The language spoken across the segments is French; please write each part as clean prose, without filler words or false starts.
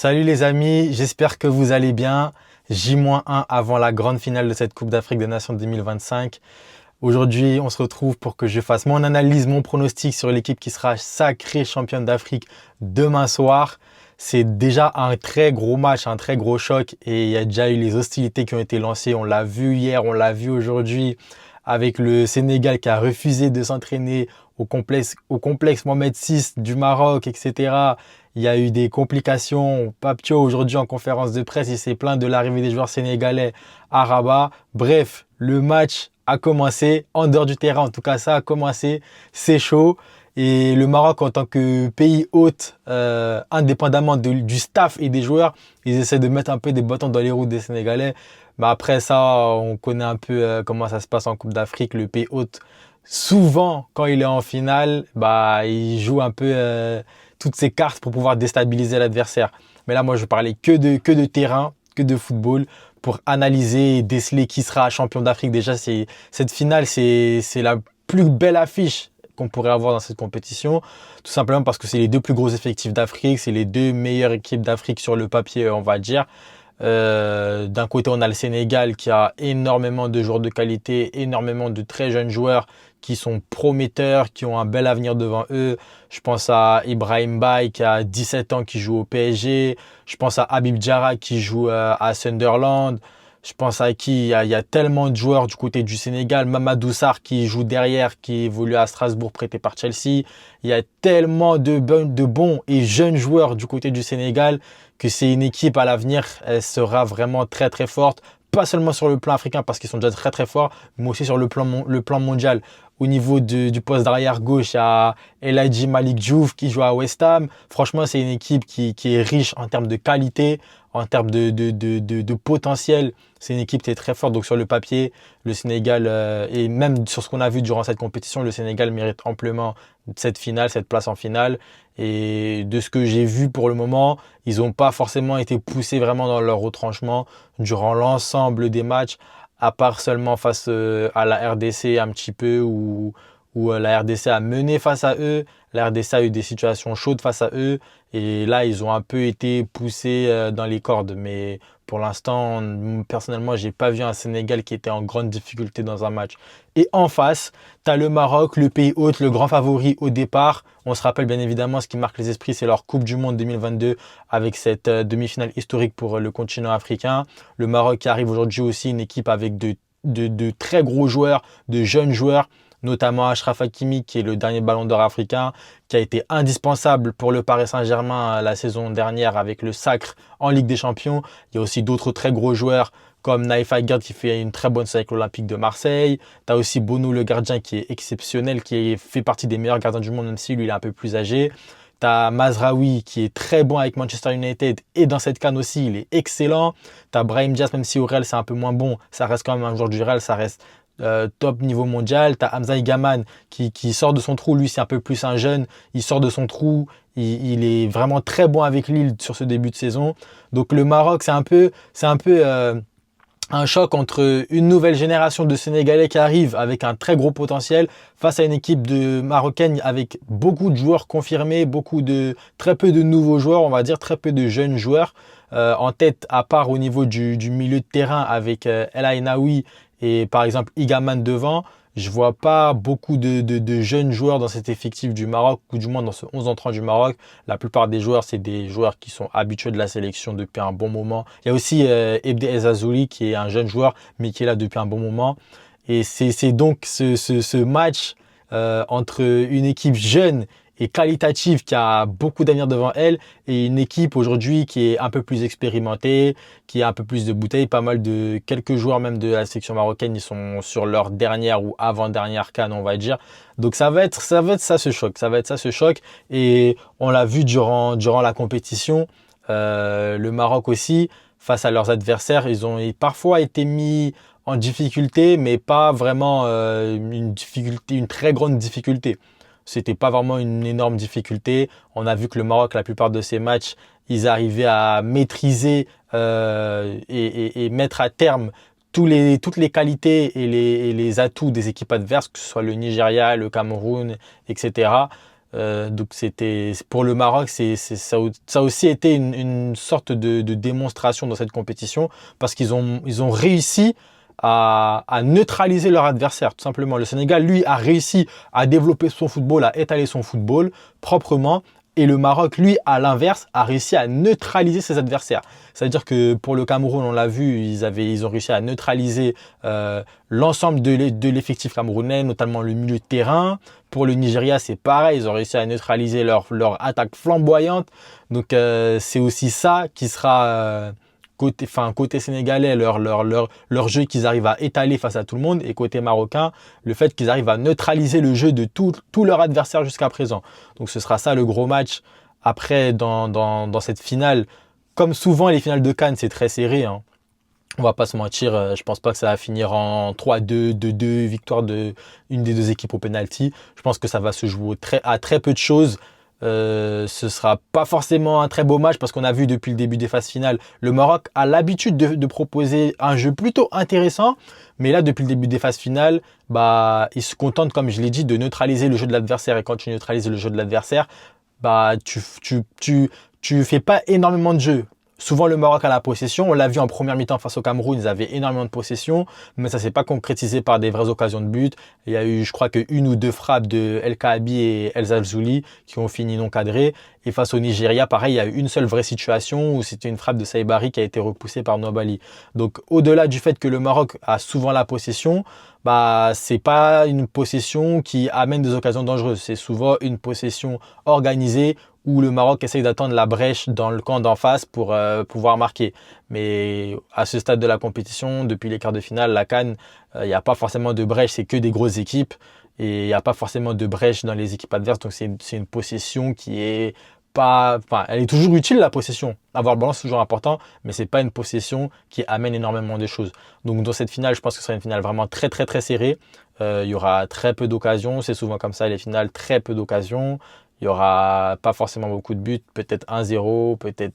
Salut les amis, j'espère que vous allez bien. J-1 avant la grande finale de cette Coupe d'Afrique des Nations 2025. Aujourd'hui, on se retrouve pour que je fasse mon analyse, mon pronostic sur l'équipe qui sera sacrée championne d'Afrique demain soir. C'est déjà un très gros match, un très gros choc et il y a déjà eu les hostilités qui ont été lancées. On l'a vu hier, on l'a vu aujourd'hui avec le Sénégal qui a refusé de s'entraîner au complexe Mohamed VI du Maroc, etc. Il y a eu des complications. Papio, aujourd'hui, en conférence de presse, il s'est plaint de l'arrivée des joueurs sénégalais à Rabat. Bref, le match a commencé. En dehors du terrain, en tout cas, ça a commencé. C'est chaud. Et le Maroc, en tant que pays hôte, indépendamment du staff et des joueurs, ils essaient de mettre un peu des bâtons dans les roues des Sénégalais. Mais après ça, on connaît un peu comment ça se passe en Coupe d'Afrique. Le pays hôte, souvent, quand il est en finale, il joue un peu toutes ses cartes pour pouvoir déstabiliser l'adversaire. Mais là, moi, je parlais que de terrain, que de football pour analyser et déceler qui sera champion d'Afrique. Déjà, cette finale, c'est la plus belle affiche qu'on pourrait avoir dans cette compétition. Tout simplement parce que c'est les deux plus gros effectifs d'Afrique, c'est les deux meilleures équipes d'Afrique sur le papier, on va dire. D'un côté, on a le Sénégal qui a énormément de joueurs de qualité, énormément de très jeunes joueurs qui sont prometteurs, qui ont un bel avenir devant eux. Je pense à Ibrahim Baye qui a 17 ans, qui joue au PSG. Je pense à Habib Diarra qui joue à Sunderland. Je pense à qui il y a tellement de joueurs du côté du Sénégal. Mamadou Sarr qui joue derrière, qui évolue à Strasbourg, prêté par Chelsea. Il y a tellement de bons et jeunes joueurs du côté du Sénégal que c'est une équipe à l'avenir. Elle sera vraiment très très forte. Pas seulement sur le plan africain parce qu'ils sont déjà très très forts, mais aussi sur le plan mondial. Au niveau du poste d'arrière gauche, il y a El Hadji Malick Diouf qui joue à West Ham. Franchement, c'est une équipe qui est riche en termes de qualité, en termes de potentiel. C'est une équipe qui est très forte. Donc sur le papier, le Sénégal, et même sur ce qu'on a vu durant cette compétition, le Sénégal mérite amplement cette finale, cette place en finale. Et de ce que j'ai vu pour le moment, ils n'ont pas forcément été poussés vraiment dans leur retranchement durant l'ensemble des matchs, à part seulement face à la RDC un petit peu, où la RDC a mené face à eux. La RDC a eu des situations chaudes face à eux. Et là, ils ont un peu été poussés dans les cordes. Mais pour l'instant, personnellement, j'ai pas vu un Sénégal qui était en grande difficulté dans un match. Et en face, tu as le Maroc, le pays hôte, le grand favori au départ. On se rappelle bien évidemment ce qui marque les esprits, c'est leur Coupe du Monde 2022 avec cette demi-finale historique pour le continent africain. Le Maroc qui arrive aujourd'hui aussi, une équipe avec de très gros joueurs, de jeunes joueurs, notamment Achraf Hakimi qui est le dernier ballon d'or africain, qui a été indispensable pour le Paris Saint-Germain la saison dernière avec le sacre en Ligue des Champions. Il y a aussi d'autres très gros joueurs comme Naïf Aguerd qui fait une très bonne saison avec l'Olympique de Marseille. Tu as aussi Bono le gardien qui est exceptionnel, qui fait partie des meilleurs gardiens du monde, même si lui il est un peu plus âgé. Tu as Mazraoui qui est très bon avec Manchester United et dans cette CAN aussi, il est excellent. Tu as Brahim Diaz, même si au Real c'est un peu moins bon, ça reste quand même un joueur du Real, ça reste top niveau mondial. Tu as Hamza Igaman qui sort de son trou, lui c'est un peu plus un jeune, il sort de son trou, il est vraiment très bon avec Lille sur ce début de saison. Donc le Maroc c'est un peu un choc entre une nouvelle génération de Sénégalais qui arrive avec un très gros potentiel face à une équipe de marocaine avec beaucoup de joueurs confirmés, très peu de nouveaux joueurs, on va dire très peu de jeunes joueurs. En tête, à part au niveau du milieu de terrain avec El Ainaoui et par exemple Igaman devant, je vois pas beaucoup de jeunes joueurs dans cet effectif du Maroc, ou du moins dans ce 11 entrant du Maroc. La plupart des joueurs, c'est des joueurs qui sont habitués de la sélection depuis un bon moment. Il y a aussi Ebde Ezazouli qui est un jeune joueur, mais qui est là depuis un bon moment. Et c'est donc ce match entre une équipe jeune et qualitative qui a beaucoup d'avenir devant elle et une équipe aujourd'hui qui est un peu plus expérimentée, qui a un peu plus de bouteilles, quelques joueurs même de la sélection marocaine, ils sont sur leur dernière ou avant-dernière CAN, on va dire. Donc ça va être ça ce choc, et on l'a vu durant la compétition. Le Maroc aussi, face à leurs adversaires, ils ont parfois été mis en difficulté, mais pas vraiment une très grande difficulté. C'était pas vraiment une énorme difficulté. On a vu que le Maroc, la plupart de ses matchs, ils arrivaient à maîtriser et mettre à terme toutes les qualités et les atouts des équipes adverses, que ce soit le Nigeria, le Cameroun, etc. Donc pour le Maroc, ça a aussi été une sorte de démonstration dans cette compétition parce qu'ils ont réussi à neutraliser leur adversaire, tout simplement. Le Sénégal, lui, a réussi à développer son football, à étaler son football proprement. Et le Maroc, lui, à l'inverse, a réussi à neutraliser ses adversaires. C'est-à-dire que pour le Cameroun, on l'a vu, ils ont réussi à neutraliser l'ensemble de l'effectif camerounais, notamment le milieu de terrain. Pour le Nigeria, c'est pareil, ils ont réussi à neutraliser leur attaque flamboyante. Donc c'est aussi ça qui sera côté sénégalais, leur jeu qu'ils arrivent à étaler face à tout le monde. Et côté marocain, le fait qu'ils arrivent à neutraliser le jeu de tous leurs adversaires jusqu'à présent. Donc ce sera ça le gros match. Après, dans cette finale, comme souvent les finales de Cannes, c'est très serré, hein. On va pas se mentir, je pense pas que ça va finir en 3-2, 2-2, victoire de une des deux équipes au penalty. Je pense que ça va se jouer à très peu de choses. Ce sera pas forcément un très beau match parce qu'on a vu depuis le début des phases finales, le Maroc a l'habitude de proposer un jeu plutôt intéressant. Mais là, depuis le début des phases finales, ils se contentent, comme je l'ai dit, de neutraliser le jeu de l'adversaire. Et quand tu neutralises le jeu de l'adversaire, tu fais pas énormément de jeu. Souvent, le Maroc a la possession. On l'a vu en première mi-temps face au Cameroun, ils avaient énormément de possession, mais ça s'est pas concrétisé par des vraies occasions de but. Il y a eu, je crois, une ou deux frappes de El Kaabi et El Zalzouli qui ont fini non cadrées. Et face au Nigeria, pareil, il y a eu une seule vraie situation où c'était une frappe de Saïbari qui a été repoussée par Nobali. Donc, au-delà du fait que le Maroc a souvent la possession, c'est pas une possession qui amène des occasions dangereuses. C'est souvent une possession organisée où le Maroc essaye d'attendre la brèche dans le camp d'en face pour pouvoir marquer. Mais à ce stade de la compétition, depuis les quarts de finale, la CAN, il n'y a pas forcément de brèche, c'est que des grosses équipes. Et il n'y a pas forcément de brèche dans les équipes adverses. Donc c'est une possession qui est pas... Enfin, elle est toujours utile, la possession. Avoir le ballon, c'est toujours important, mais c'est pas une possession qui amène énormément de choses. Donc dans cette finale, je pense que ce sera une finale vraiment très très très serrée. Il y aura très peu d'occasions. C'est souvent comme ça, les finales, très peu d'occasions. Il n'y aura pas forcément beaucoup de buts, peut-être 1-0, peut-être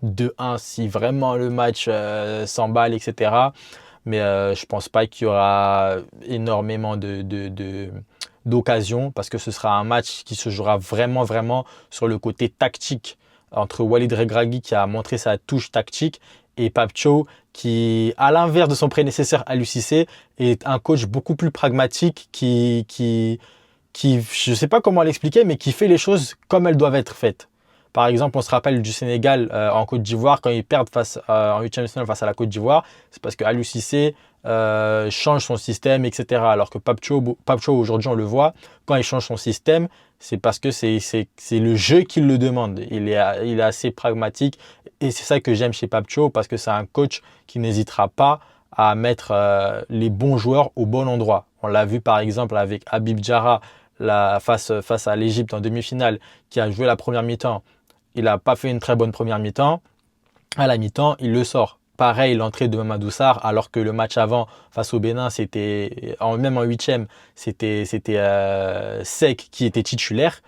2-1 si vraiment le match s'emballe, etc. Mais je ne pense pas qu'il y aura énormément d'occasions parce que ce sera un match qui se jouera vraiment, vraiment sur le côté tactique entre Walid Regragui qui a montré sa touche tactique et Pape Thiaw qui, à l'inverse de son prédécesseur Aliou Cissé, est un coach beaucoup plus pragmatique qui, je ne sais pas comment l'expliquer, mais qui fait les choses comme elles doivent être faites. Par exemple, on se rappelle du Sénégal en Côte d'Ivoire, quand ils perdent en huitième de finale face à la Côte d'Ivoire, c'est parce que Aliou Cissé change son système, etc. Alors que Pape Thiaw, aujourd'hui, on le voit, quand il change son système, c'est parce que c'est le jeu qui le demande. Il est assez pragmatique et c'est ça que j'aime chez Pape Thiaw parce que c'est un coach qui n'hésitera pas à mettre les bons joueurs au bon endroit. On l'a vu par exemple avec Habib Diarra face à l'Égypte en demi-finale, qui a joué la première mi-temps. Il n'a pas fait une très bonne première mi-temps. À la mi-temps, il le sort. Pareil, l'entrée de Mamadou Sarr, alors que le match avant, face au Bénin, même en huitième, c'était Seck qui était titulaire.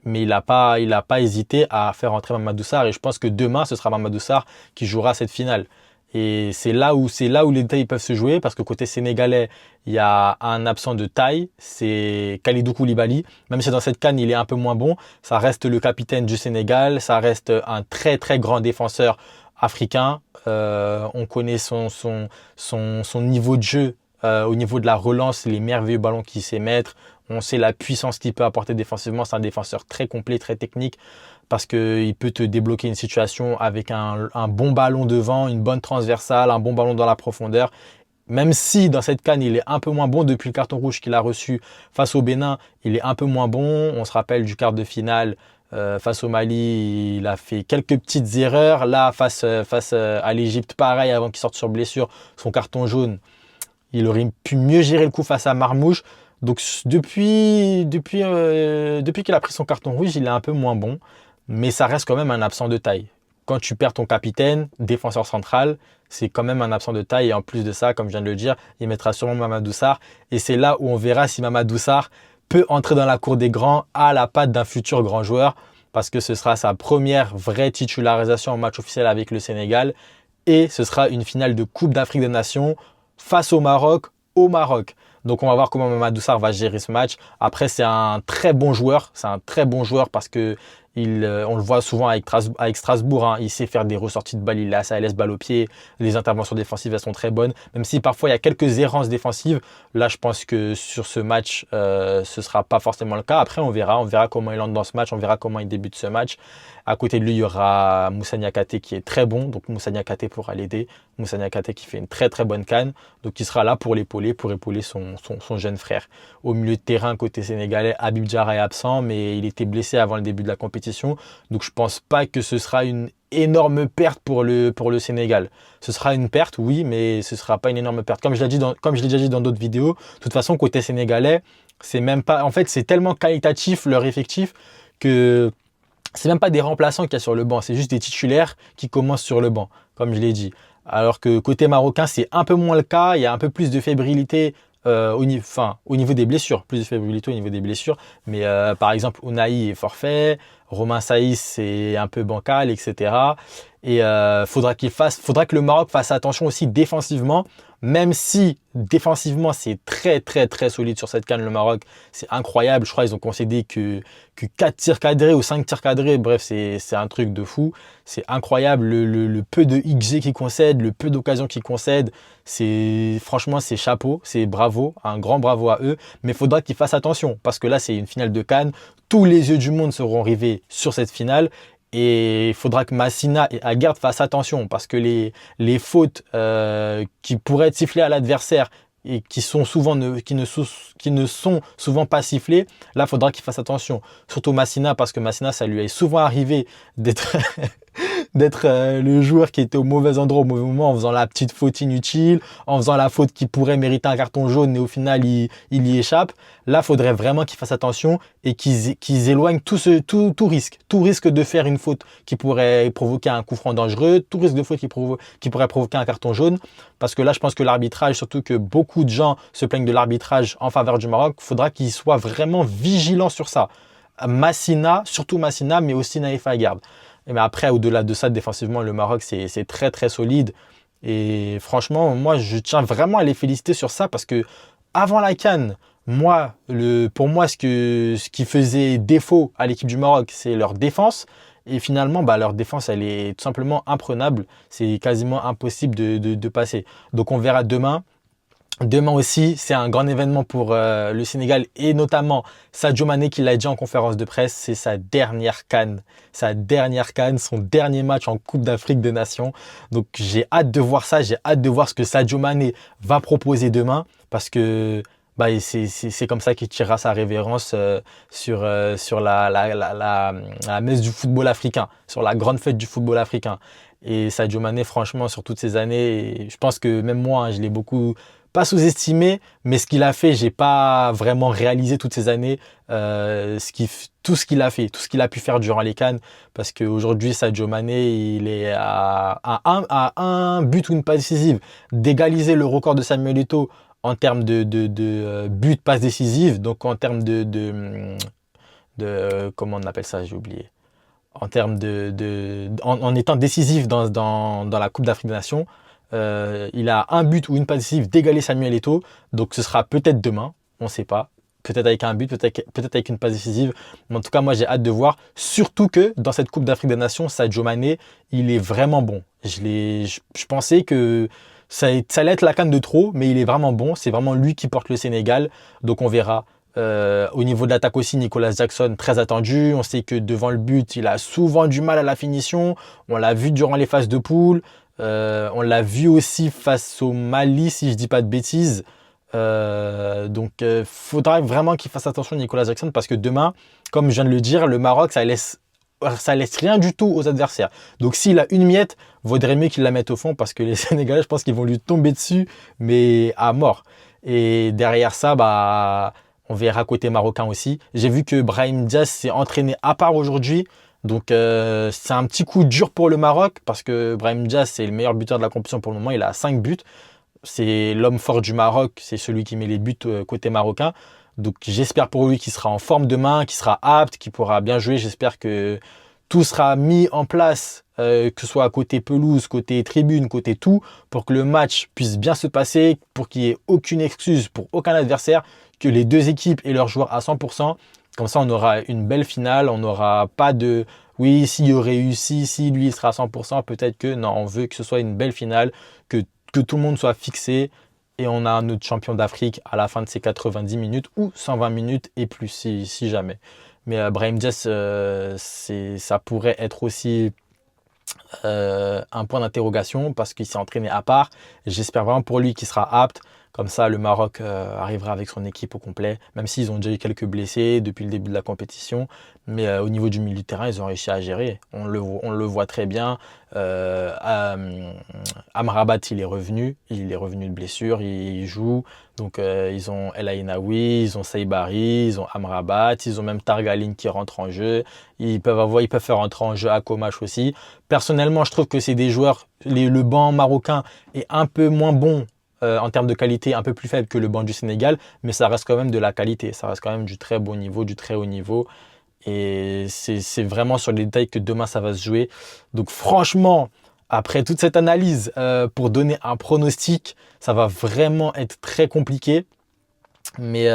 Mais il n'a pas hésité à faire entrer Mamadou Sarr. Et je pense que demain, ce sera Mamadou Sarr qui jouera cette finale. Et c'est là où les détails peuvent se jouer parce que côté sénégalais, il y a un absent de taille, c'est Kalidou Koulibaly. Même si dans cette CAN, il est un peu moins bon, ça reste le capitaine du Sénégal, ça reste un très très grand défenseur africain. On connaît son niveau de jeu au niveau de la relance, les merveilleux ballons qu'il sait mettre. On sait la puissance qu'il peut apporter défensivement. C'est un défenseur très complet, très technique parce qu'il peut te débloquer une situation avec un bon ballon devant, une bonne transversale, un bon ballon dans la profondeur. Même si dans cette CAN, il est un peu moins bon depuis le carton rouge qu'il a reçu face au Bénin, il est un peu moins bon. On se rappelle du quart de finale face au Mali, il a fait quelques petites erreurs. Là, face à l'Égypte, pareil, avant qu'il sorte sur blessure, son carton jaune, il aurait pu mieux gérer le coup face à Marmouche. Donc depuis qu'il a pris son carton rouge, il est un peu moins bon. Mais ça reste quand même un absent de taille. Quand tu perds ton capitaine, défenseur central, c'est quand même un absent de taille. Et en plus de ça, comme je viens de le dire, il mettra sûrement Mamadou Sarr. Et c'est là où on verra si Mamadou Sarr peut entrer dans la cour des grands à la patte d'un futur grand joueur. Parce que ce sera sa première vraie titularisation en match officiel avec le Sénégal. Et ce sera une finale de Coupe d'Afrique des Nations face au Maroc. Donc on va voir comment Mamadou Sarr va gérer ce match. Après, c'est un très bon joueur. C'est un très bon joueur parce que on le voit souvent avec Strasbourg, hein. Il sait faire des ressorties de balles, ça laisse balle au pied. Les interventions défensives, elles sont très bonnes. Même si parfois il y a quelques errances défensives. Là, je pense que sur ce match, ce ne sera pas forcément le cas. Après, on verra comment il entre dans ce match. On verra comment il débute ce match. À côté de lui, il y aura Moussa Niakhaté qui est très bon. Donc Moussa Niakhaté pourra l'aider. Moussa Niakhaté qui fait une très très bonne CAN. Donc il sera là pour l'épauler, pour épauler son jeune frère. Au milieu de terrain, côté sénégalais, Habib Diarra est absent, mais il était blessé avant le début de la compétition. Donc je pense pas que ce sera une énorme perte pour le Sénégal. Ce sera une perte, oui, mais ce sera pas une énorme perte. Comme je l'ai déjà dit dans d'autres vidéos, de toute façon, côté sénégalais, c'est même pas. En fait, c'est tellement qualitatif leur effectif que c'est même pas des remplaçants qu'il y a sur le banc, c'est juste des titulaires qui commencent sur le banc, comme je l'ai dit. Alors que côté marocain, c'est un peu moins le cas, il y a un peu plus de fébrilité au niveau des blessures, plus de fébrilité au niveau des blessures. Mais par exemple, Ounahi est forfait, Romain Saïs c'est un peu bancal, etc. Et faudra que le Maroc fasse attention aussi défensivement, même si défensivement c'est très très très solide sur cette CAN, le Maroc, c'est incroyable. Je crois qu'ils ont concédé que 4 tirs cadrés ou 5 tirs cadrés, bref, c'est un truc de fou. C'est incroyable le peu de XG qu'ils concèdent, le peu d'occasions qu'ils concèdent. Franchement, c'est chapeau, c'est bravo, un grand bravo à eux. Mais il faudra qu'ils fassent attention parce que là, c'est une finale de CAN. Tous les yeux du monde seront rivés sur cette finale. Et il faudra que Massina et Aguerd fassent attention parce que les fautes qui pourraient être sifflées à l'adversaire et qui ne sont souvent pas sifflées, là, il faudra qu'il fasse attention. Surtout Massina parce que Massina, ça lui est souvent arrivé d'être d'être le joueur qui était au mauvais endroit au mauvais moment en faisant la petite faute inutile, en faisant la faute qui pourrait mériter un carton jaune et au final il y échappe. Là, il faudrait vraiment qu'ils fassent attention et qu'ils éloignent tout risque de faire une faute qui pourrait provoquer un coup franc dangereux, tout risque de faute qui pourrait provoquer un carton jaune. Parce que là, je pense que l'arbitrage, surtout que beaucoup de gens se plaignent de l'arbitrage en faveur du Maroc, il faudra qu'ils soient vraiment vigilants sur ça. Massina, surtout Massina, mais aussi Naïf Aguerd. Mais après, au-delà de ça, défensivement, le Maroc, c'est très, très solide. Et franchement, moi, je tiens vraiment à les féliciter sur ça parce que avant la CAN, pour moi, ce qui faisait défaut à l'équipe du Maroc, c'est leur défense. Et finalement, leur défense, elle est tout simplement imprenable. C'est quasiment impossible de passer. Donc, on verra demain. Demain aussi, c'est un grand événement pour le Sénégal et notamment Sadio Mané qui l'a dit en conférence de presse, c'est sa dernière CAN, son dernier match en Coupe d'Afrique des Nations. Donc j'ai hâte de voir ça, j'ai hâte de voir ce que Sadio Mané va proposer demain parce que c'est comme ça qu'il tirera sa révérence sur la messe du football africain, sur la grande fête du football africain. Et Sadio Mané, franchement, sur toutes ces années, je pense que même moi, hein, je l'ai beaucoup pas sous-estimé, mais ce qu'il a fait, j'ai pas vraiment réalisé toutes ces années tout ce qu'il a fait, tout ce qu'il a pu faire durant les CAN, parce qu'aujourd'hui, Sadio Mané, il est à un but ou une passe décisive d'égaliser le record de Samuel Eto'o en termes de buts, passes décisives, donc en termes comment on appelle ça, j'ai oublié. En termes en étant décisif dans la Coupe d'Afrique des Nations, il a un but ou une passe décisive d'égaler Samuel Eto'o, donc ce sera peut-être demain, on ne sait pas. Peut-être avec un but, peut-être avec une passe décisive. Mais en tout cas, moi, j'ai hâte de voir. Surtout que dans cette Coupe d'Afrique des Nations, Sadio Mané, il est vraiment bon. Je pensais que ça allait être la CAN de trop, mais il est vraiment bon. C'est vraiment lui qui porte le Sénégal. Donc, on verra. Au niveau de l'attaque aussi, Nicolas Jackson, très attendu. On sait que devant le but, il a souvent du mal à la finition. On l'a vu durant les phases de poule. On l'a vu aussi face au Mali, si je ne dis pas de bêtises. Donc, faudra vraiment qu'il fasse attention Nicolas Jackson parce que demain, comme je viens de le dire, le Maroc, ça laisse rien du tout aux adversaires. Donc, s'il a une miette, vaudrait mieux qu'il la mette au fond parce que les Sénégalais, je pense qu'ils vont lui tomber dessus, mais à mort. Et derrière ça, on verra côté marocain aussi. J'ai vu que Brahim Diaz s'est entraîné à part aujourd'hui. Donc, c'est un petit coup dur pour le Maroc parce que Brahim Diaz, c'est le meilleur buteur de la compétition pour le moment. Il a 5 buts. C'est l'homme fort du Maroc, c'est celui qui met les buts côté marocain. Donc j'espère pour lui qu'il sera en forme demain, qu'il sera apte, qu'il pourra bien jouer. J'espère que tout sera mis en place que ce soit côté pelouse, côté tribune, côté tout, pour que le match puisse bien se passer, pour qu'il n'y ait aucune excuse pour aucun adversaire, que les deux équipes aient leurs joueurs à 100%. Comme ça, on aura une belle finale, on n'aura pas de oui, s'il y aurait eu si lui il sera à 100%, peut-être que non, on veut que ce soit une belle finale, que tout le monde soit fixé et on a notre champion d'Afrique à la fin de ces 90 minutes ou 120 minutes et plus si jamais. Mais Brahim Diaz, ça pourrait être aussi un point d'interrogation parce qu'il s'est entraîné à part. J'espère vraiment pour lui qu'il sera apte. Comme ça, le Maroc arrivera avec son équipe au complet, même s'ils ont déjà eu quelques blessés depuis le début de la compétition. Mais au niveau du milieu de terrain, ils ont réussi à gérer. On le voit très bien. Amrabat, il est revenu de blessure, il joue. Donc ils ont El Ainaoui, ils ont Saibari, ils ont Amrabat, ils ont même Targaline qui rentre en jeu. Ils peuvent faire entrer en jeu Akomash aussi. Personnellement, je trouve que c'est des joueurs, le banc marocain est un peu moins bon en termes de qualité, un peu plus faible que le banc du Sénégal, mais ça reste quand même de la qualité, ça reste quand même du très bon niveau, du très haut niveau. Et c'est vraiment sur les détails que demain ça va se jouer. Donc franchement, après toute cette analyse, pour donner un pronostic, ça va vraiment être très compliqué. Mais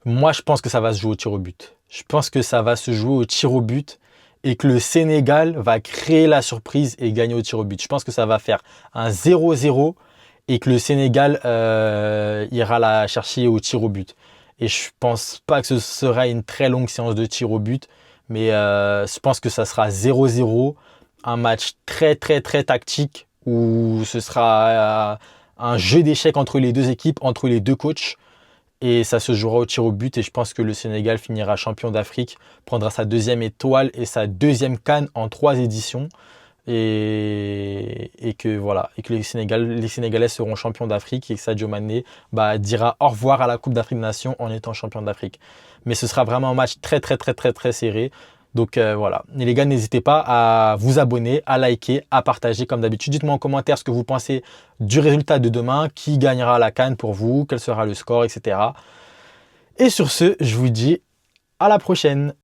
moi, je pense que ça va se jouer au tir au but. Je pense que ça va se jouer au tir au but et que le Sénégal va créer la surprise et gagner au tir au but. Je pense que ça va faire un 0-0 et que le Sénégal ira la chercher au tir au but. Et je pense pas que ce sera une très longue séance de tir au but, mais je pense que ça sera 0-0, un match très très très tactique où ce sera un jeu d'échecs entre les deux équipes, entre les deux coachs. Et ça se jouera au tir au but et je pense que le Sénégal finira champion d'Afrique, prendra sa deuxième étoile et sa deuxième CAN en 3 éditions. Et que voilà, et que les Sénégalais seront champions d'Afrique et que Sadio Mané dira au revoir à la Coupe d'Afrique des Nations en étant champion d'Afrique. Mais ce sera vraiment un match très très très très très serré. Donc voilà. Et les gars, n'hésitez pas à vous abonner, à liker, à partager comme d'habitude. Dites-moi en commentaire ce que vous pensez du résultat de demain, qui gagnera la CAN pour vous, quel sera le score, etc. Et sur ce, je vous dis à la prochaine.